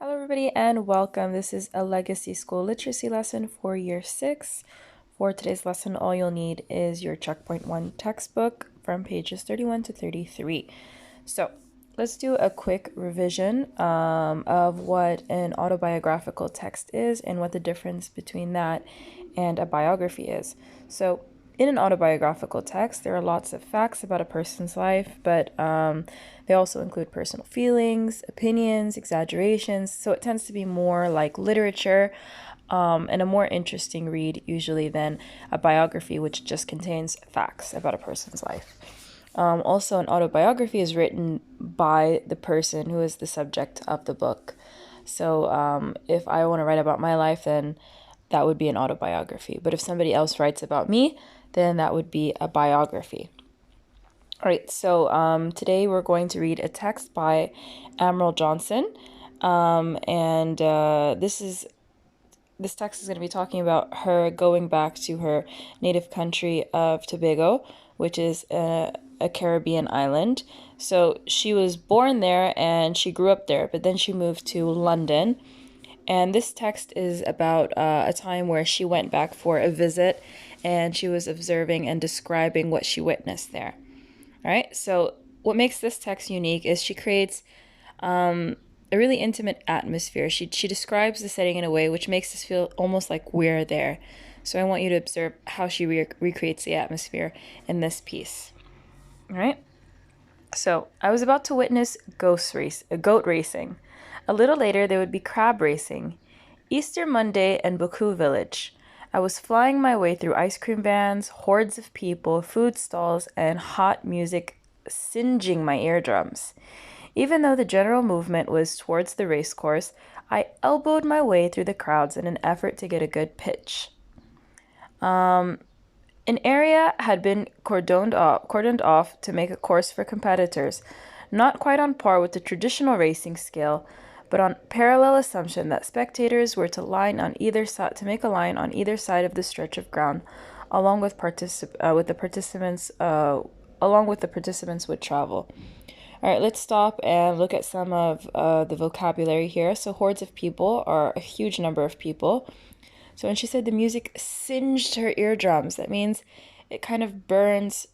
Hello, everybody, and welcome. This is a Legacy School Literacy lesson for Year 6. For today's lesson, all you'll need is your Checkpoint 1 textbook from pages 31 to 33. So, let's do a quick revision of what an autobiographical text is and what the difference between that and a biography is. So, in an autobiographical text, there are lots of facts about a person's life, but they also include personal feelings, opinions, exaggerations. So it tends to be more like literature and a more interesting read usually than a biography, which just contains facts about a person's life. Also, an autobiography is written by the person who is the subject of the book. So if I want to write about my life, then that would be an autobiography. But if somebody else writes about me, then that would be a biography. All right, so today we're going to read a text by Amryl Johnson, and this text is going to be talking about her going back to her native country of Tobago, which is a Caribbean island. So she was born there and she grew up there, but then she moved to London. And this text is about a time where she went back for a visit and she was observing and describing what she witnessed there. All right, so what makes this text unique is she creates a really intimate atmosphere. She describes the setting in a way which makes us feel almost like we're there. So I want you to observe how she recreates the atmosphere in this piece. All right, so I was about to witness goat racing. A little later, there would be crab racing. Easter Monday and Buku Village. I was flying my way through ice cream vans, hordes of people, food stalls, and hot music singeing my eardrums. Even though the general movement was towards the race course, I elbowed my way through the crowds in an effort to get a good pitch. An area had been cordoned off to make a course for competitors, not quite on par with the traditional racing scale, but on parallel assumption that spectators were to make a line on either side of the stretch of ground, along with the participants would travel. All right, let's stop and look at some of the vocabulary here. So hordes of people are a huge number of people. So when she said the music singed her eardrums, that means it kind of burns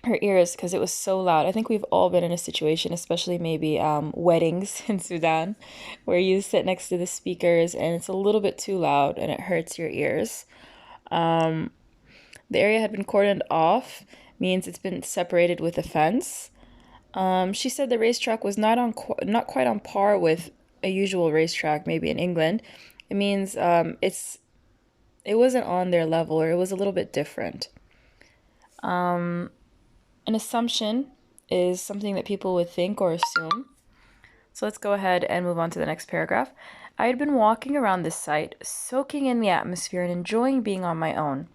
her ears because it was so loud. I think we've all been in a situation, especially maybe weddings in Sudan, where you sit next to the speakers and it's a little bit too loud and it hurts your ears. The area had been cordoned off, means it's been separated with a fence. She said the racetrack was not quite on par with a usual racetrack, maybe in England. It means it wasn't on their level, or it was a little bit different. An assumption is something that people would think or assume. So let's go ahead and move on to the next paragraph. I had been walking around this site, soaking in the atmosphere and enjoying being on my own.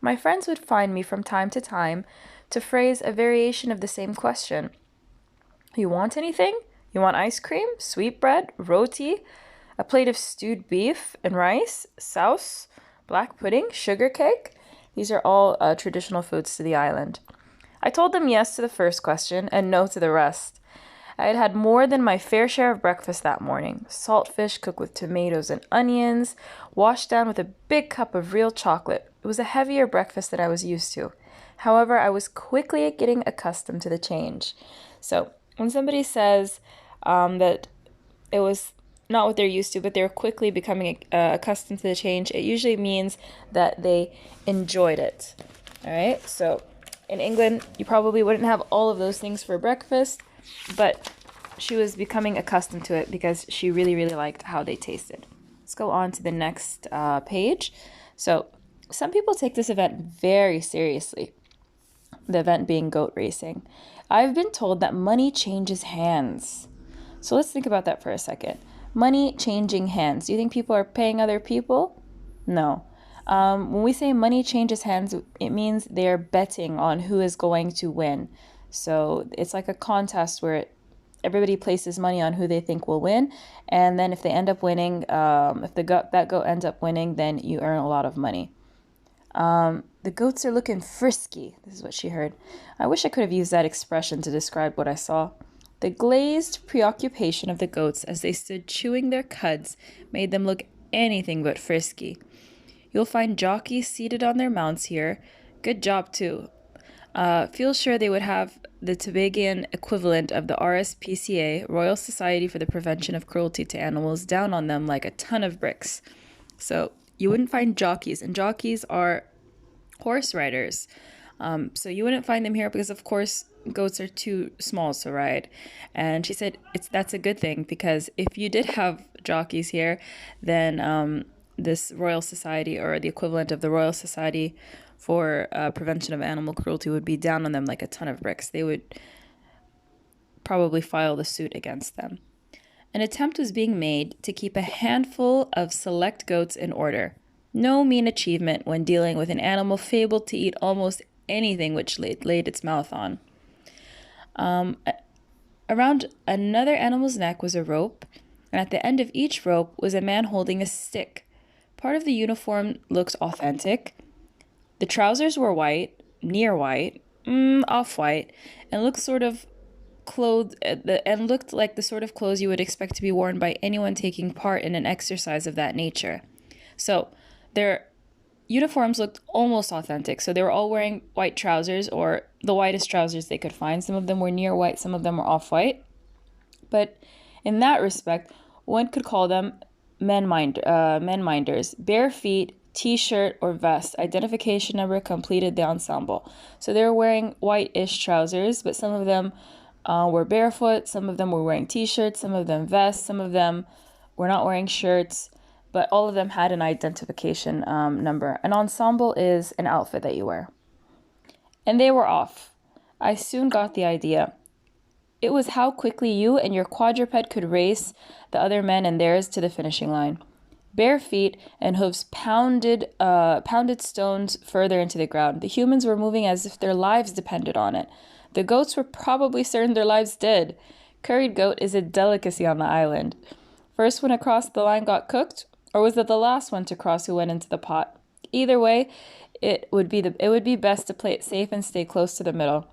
My friends would find me from time to time to phrase a variation of the same question. You want anything? You want ice cream, sweetbread, roti, a plate of stewed beef and rice, sauce, black pudding, sugar cake? These are all traditional foods to the island. I told them yes to the first question and no to the rest. I had had more than my fair share of breakfast that morning. Saltfish cooked with tomatoes and onions, washed down with a big cup of real chocolate. It was a heavier breakfast than I was used to. However, I was quickly getting accustomed to the change. So when somebody says that it was not what they're used to, but they're quickly becoming accustomed to the change, it usually means that they enjoyed it. All right, so in England, you probably wouldn't have all of those things for breakfast, but she was becoming accustomed to it because she really, really liked how they tasted. Let's go on to the next page. So some people take this event very seriously, the event being goat racing. I've been told that money changes hands. So let's think about that for a second. Money changing hands. Do you think people are paying other people? No. When we say money changes hands, it means they're betting on who is going to win. So it's like a contest where everybody places money on who they think will win. And then if they end up winning, if that goat ends up winning, then you earn a lot of money. The goats are looking frisky. This is what she heard. I wish I could have used that expression to describe what I saw. The glazed preoccupation of the goats as they stood chewing their cuds made them look anything but frisky. You'll find jockeys seated on their mounts here. Good job, too. Feel sure they would have the Tobagan equivalent of the RSPCA, Royal Society for the Prevention of Cruelty to Animals, down on them like a ton of bricks. So you wouldn't find jockeys, and jockeys are horse riders. So you wouldn't find them here because, of course, goats are too small to ride. And she said that's a good thing, because if you did have jockeys here, then this Royal Society, or the equivalent of the Royal Society for Prevention of Animal Cruelty, would be down on them like a ton of bricks. They would probably file the suit against them. An attempt was being made to keep a handful of select goats in order. No mean achievement when dealing with an animal fabled to eat almost anything which laid its mouth on. Around another animal's neck was a rope, and at the end of each rope was a man holding a stick. Part of the uniform looked authentic. The trousers were white, near white, off-white, and looked like the sort of clothes you would expect to be worn by anyone taking part in an exercise of that nature. So their uniforms looked almost authentic. So they were all wearing white trousers, or the whitest trousers they could find. Some of them were near white, some of them were off-white. But in that respect, one could call them men minders. Bare feet, t-shirt or vest, identification number completed the ensemble. So they were wearing white-ish trousers, but some of them were barefoot, some of them were wearing t-shirts, some of them vests, some of them were not wearing shirts, but all of them had an identification number. An ensemble is an outfit that you wear. And they were off. I soon got the idea. It was how quickly you and your quadruped could race the other men and theirs to the finishing line. Bare feet and hooves pounded stones further into the ground. The humans were moving as if their lives depended on it. The goats were probably certain their lives did. Curried goat is a delicacy on the island. First one across the line got cooked, or was it the last one to cross who went into the pot? Either way, it would be best to play it safe and stay close to the middle.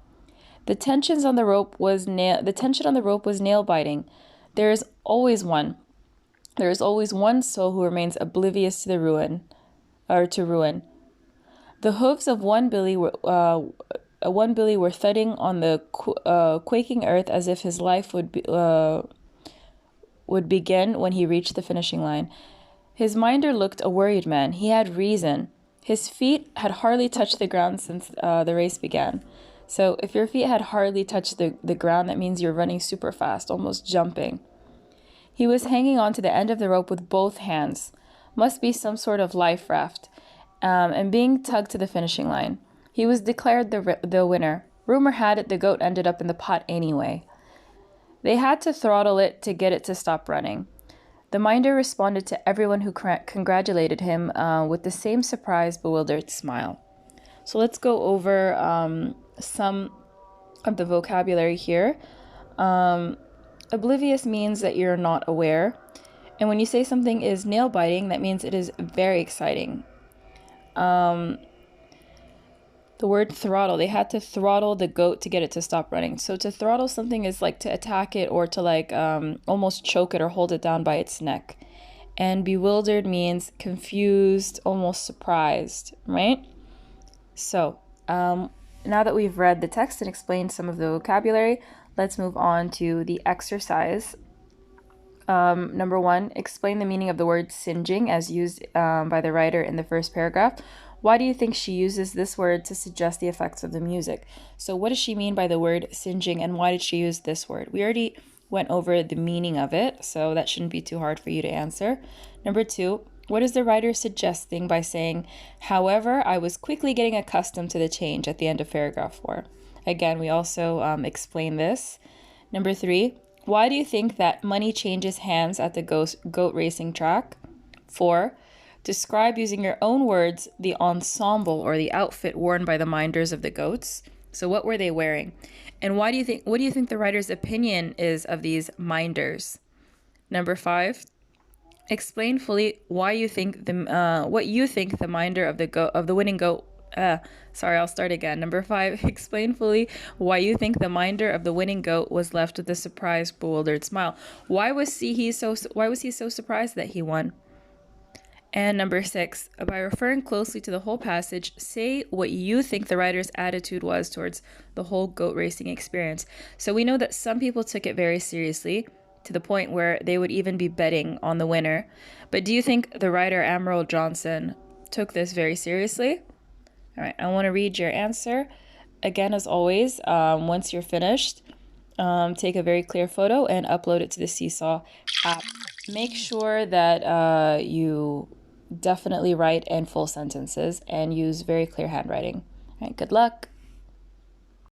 The tension on the rope was nail biting. There is always one soul who remains oblivious to ruin. The hooves of one billy were thudding on the quaking earth as if his life would begin when he reached the finishing line. His minder looked a worried man. He had reason. His feet had hardly touched the ground since the race began. So if your feet had hardly touched the ground, that means you're running super fast, almost jumping. He was hanging on to the end of the rope with both hands. Must be some sort of life raft. And being tugged to the finishing line. He was declared the winner. Rumor had it the goat ended up in the pot anyway. They had to throttle it to get it to stop running. The minder responded to everyone who congratulated him with the same surprised, bewildered smile. So let's go over some of the vocabulary here. Oblivious means that you're not aware. And when you say something is nail-biting, that means it is very exciting. The word throttle, they had to throttle the goat to get it to stop running. So to throttle something is like to attack it, or to almost choke it or hold it down by its neck. And bewildered means confused, almost surprised, right? So now that we've read the text and explained some of the vocabulary, let's move on to the exercise. Number 1, explain the meaning of the word singeing as used by the writer in the first paragraph. Why do you think she uses this word to suggest the effects of the music? So what does she mean by the word singeing, and why did she use this word? We already went over the meaning of it, so that shouldn't be too hard for you to answer. Number 2, what is the writer suggesting by saying, however, I was quickly getting accustomed to the change at the end of paragraph 4? Again, we also explain this. Number 3, why do you think that money changes hands at the goat racing track? 4, describe using your own words the ensemble or the outfit worn by the minders of the goats. So what were they wearing? And what do you think the writer's opinion is of these minders? Number 5, explain fully what you think the minder of the winning goat Sorry, I'll start again. Number 5, explain fully why you think the minder of the winning goat was left with a surprised, bewildered smile. Why was he so surprised that he won? And number 6, by referring closely to the whole passage, say what you think the writer's attitude was towards the whole goat racing experience. So we know that some people took it very seriously, to the point where they would even be betting on the winner. But do you think the writer Amryl Johnson took this very seriously? All right, I want to read your answer. Again, as always, once you're finished, take a very clear photo and upload it to the Seesaw app. Make sure that you definitely write in full sentences and use very clear handwriting. All right, good luck.